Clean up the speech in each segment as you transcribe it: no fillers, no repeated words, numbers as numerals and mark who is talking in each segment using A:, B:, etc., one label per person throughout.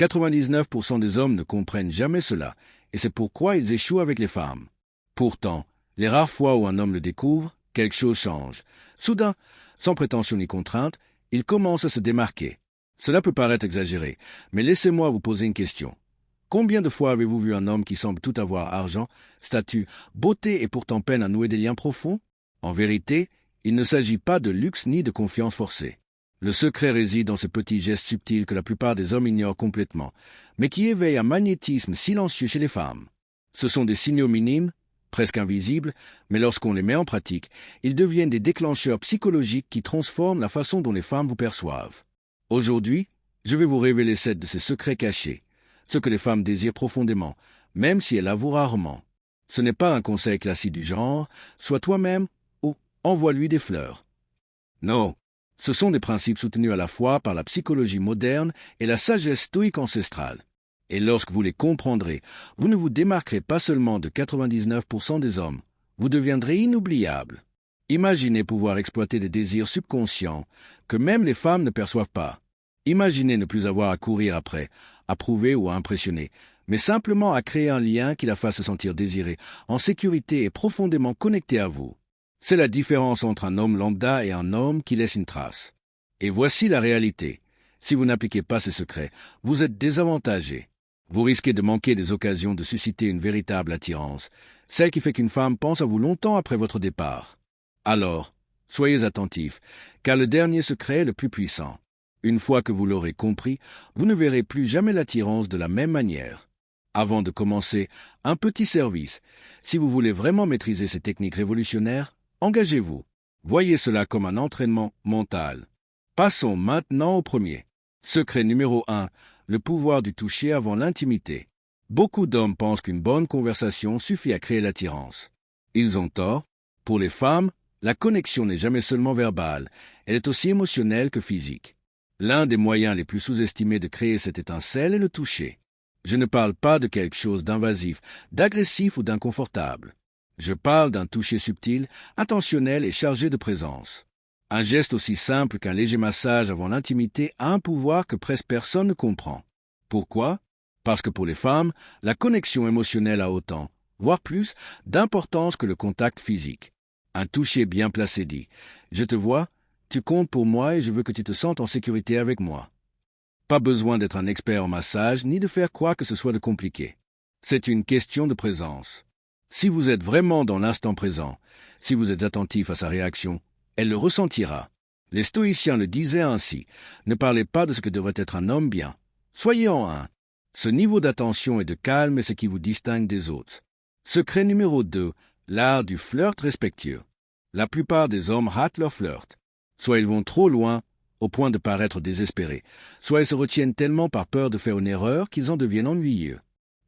A: 99% des hommes ne comprennent jamais cela, et c'est pourquoi ils échouent avec les femmes. Pourtant, les rares fois où un homme le découvre, quelque chose change. Soudain, sans prétention ni contrainte, il commence à se démarquer. Cela peut paraître exagéré, mais laissez-moi vous poser une question. Combien de fois avez-vous vu un homme qui semble tout avoir, argent, statut, beauté et pourtant peine à nouer des liens profonds? En vérité, il ne s'agit pas de luxe ni de confiance forcée. Le secret réside dans ce petit geste subtil que la plupart des hommes ignorent complètement, mais qui éveille un magnétisme silencieux chez les femmes. Ce sont des signaux minimes, presque invisibles, mais lorsqu'on les met en pratique, ils deviennent des déclencheurs psychologiques qui transforment la façon dont les femmes vous perçoivent. Aujourd'hui, je vais vous révéler 7 de ces secrets cachés, ce que les femmes désirent profondément, même si elles avouent rarement. Ce n'est pas un conseil classique du genre « sois toi-même » ou « envoie-lui des fleurs ». Non, ce sont des principes soutenus à la fois par la psychologie moderne et la sagesse stoïque ancestrale. Et lorsque vous les comprendrez, vous ne vous démarquerez pas seulement de 99% des hommes, vous deviendrez inoubliable. Imaginez pouvoir exploiter des désirs subconscients que même les femmes ne perçoivent pas. Imaginez ne plus avoir à courir après, à prouver ou à impressionner, mais simplement à créer un lien qui la fasse se sentir désirée, en sécurité et profondément connectée à vous. C'est la différence entre un homme lambda et un homme qui laisse une trace. Et voici la réalité. Si vous n'appliquez pas ces secrets, vous êtes désavantagé. Vous risquez de manquer des occasions de susciter une véritable attirance, celle qui fait qu'une femme pense à vous longtemps après votre départ. Alors, soyez attentifs, car le dernier secret est le plus puissant. Une fois que vous l'aurez compris, vous ne verrez plus jamais l'attirance de la même manière. Avant de commencer, un petit service. Si vous voulez vraiment maîtriser ces techniques révolutionnaires, engagez-vous. Voyez cela comme un entraînement mental. Passons maintenant au premier. Secret numéro 1. Le pouvoir du toucher avant l'intimité. Beaucoup d'hommes pensent qu'une bonne conversation suffit à créer l'attirance. Ils ont tort. Pour les femmes, la connexion n'est jamais seulement verbale, elle est aussi émotionnelle que physique. L'un des moyens les plus sous-estimés de créer cette étincelle est le toucher. Je ne parle pas de quelque chose d'invasif, d'agressif ou d'inconfortable. Je parle d'un toucher subtil, intentionnel et chargé de présence. Un geste aussi simple qu'un léger massage avant l'intimité a un pouvoir que presque personne ne comprend. Pourquoi? Parce que pour les femmes, la connexion émotionnelle a autant, voire plus, d'importance que le contact physique. Un toucher bien placé dit « Je te vois, tu comptes pour moi et je veux que tu te sentes en sécurité avec moi. » Pas besoin d'être un expert en massage ni de faire quoi que ce soit de compliqué. C'est une question de présence. Si vous êtes vraiment dans l'instant présent, si vous êtes attentif à sa réaction, elle le ressentira. Les stoïciens le disaient ainsi, ne parlez pas de ce que devrait être un homme bien. Soyez en un. Ce niveau d'attention et de calme est ce qui vous distingue des autres. Secret numéro 2, l'art du flirt respectueux. La plupart des hommes ratent leur flirt. Soit ils vont trop loin, au point de paraître désespérés, soit ils se retiennent tellement par peur de faire une erreur qu'ils en deviennent ennuyeux.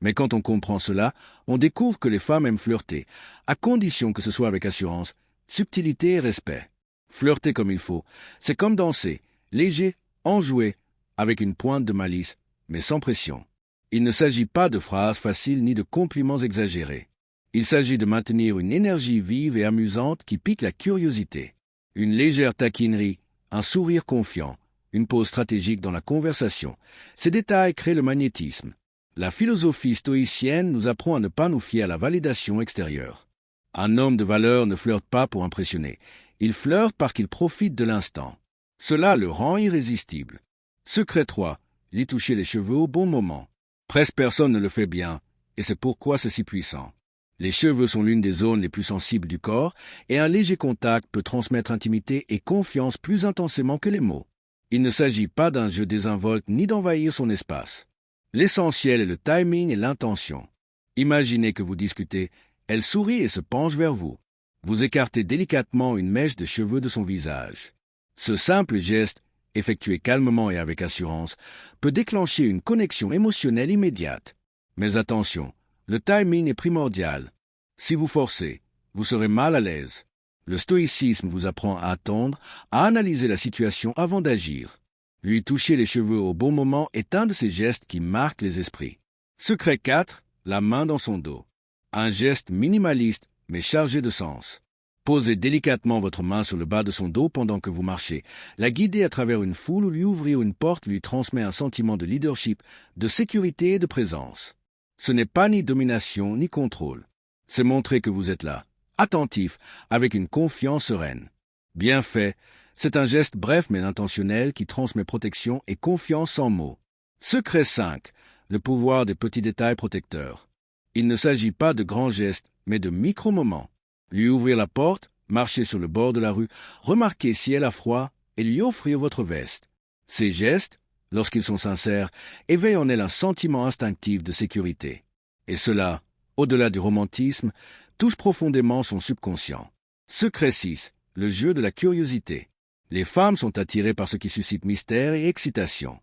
A: Mais quand on comprend cela, on découvre que les femmes aiment flirter, à condition que ce soit avec assurance, subtilité et respect. Flirter comme il faut, c'est comme danser, léger, enjoué, avec une pointe de malice, mais sans pression. Il ne s'agit pas de phrases faciles ni de compliments exagérés. Il s'agit de maintenir une énergie vive et amusante qui pique la curiosité. Une légère taquinerie, un sourire confiant, une pause stratégique dans la conversation. Ces détails créent le magnétisme. La philosophie stoïcienne nous apprend à ne pas nous fier à la validation extérieure. Un homme de valeur ne flirte pas pour impressionner. Il flirte parce qu'il profite de l'instant. Cela le rend irrésistible. Secret 3. Lui toucher les cheveux au bon moment. Presque personne ne le fait bien, et c'est pourquoi c'est si puissant. Les cheveux sont l'une des zones les plus sensibles du corps, et un léger contact peut transmettre intimité et confiance plus intensément que les mots. Il ne s'agit pas d'un jeu désinvolte ni d'envahir son espace. L'essentiel est le timing et l'intention. Imaginez que vous discutez, elle sourit et se penche vers vous. Vous écartez délicatement une mèche de cheveux de son visage. Ce simple geste, effectué calmement et avec assurance, peut déclencher une connexion émotionnelle immédiate. Mais attention, le timing est primordial. Si vous forcez, vous serez mal à l'aise. Le stoïcisme vous apprend à attendre, à analyser la situation avant d'agir. Lui toucher les cheveux au bon moment est un de ces gestes qui marquent les esprits. Secret 4, la main dans son dos. Un geste minimaliste mais chargé de sens. Posez délicatement votre main sur le bas de son dos pendant que vous marchez. La guider à travers une foule ou lui ouvrir une porte lui transmet un sentiment de leadership, de sécurité et de présence. Ce n'est pas ni domination ni contrôle. C'est montrer que vous êtes là, attentif, avec une confiance sereine. Bien fait, c'est un geste bref mais intentionnel qui transmet protection et confiance sans mots. Secret 5. Le pouvoir des petits détails protecteurs. Il ne s'agit pas de grands gestes, mais de micro-moments. Lui ouvrir la porte, marcher sur le bord de la rue, remarquer si elle a froid et lui offrir votre veste. Ces gestes, lorsqu'ils sont sincères, éveillent en elle un sentiment instinctif de sécurité. Et cela, au-delà du romantisme, touche profondément son subconscient. Secret 6. Le jeu de la curiosité. Les femmes sont attirées par ce qui suscite mystère et excitation.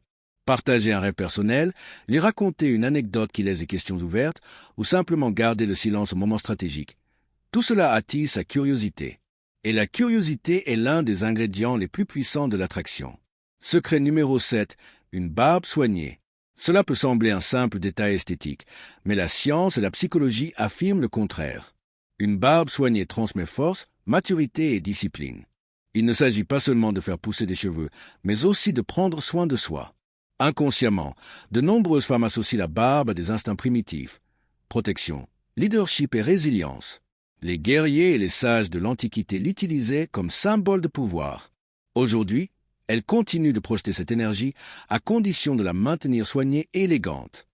A: Partager un rêve personnel, lui raconter une anecdote qui laisse des questions ouvertes, ou simplement garder le silence au moment stratégique. Tout cela attise sa curiosité. Et la curiosité est l'un des ingrédients les plus puissants de l'attraction. Secret numéro 7. Une barbe soignée. Cela peut sembler un simple détail esthétique, mais la science et la psychologie affirment le contraire. Une barbe soignée transmet force, maturité et discipline. Il ne s'agit pas seulement de faire pousser des cheveux, mais aussi de prendre soin de soi. Inconsciemment, de nombreuses femmes associent la barbe à des instincts primitifs. Protection, leadership et résilience. Les guerriers et les sages de l'Antiquité l'utilisaient comme symbole de pouvoir. Aujourd'hui, elle continue de projeter cette énergie à condition de la maintenir soignée et élégante.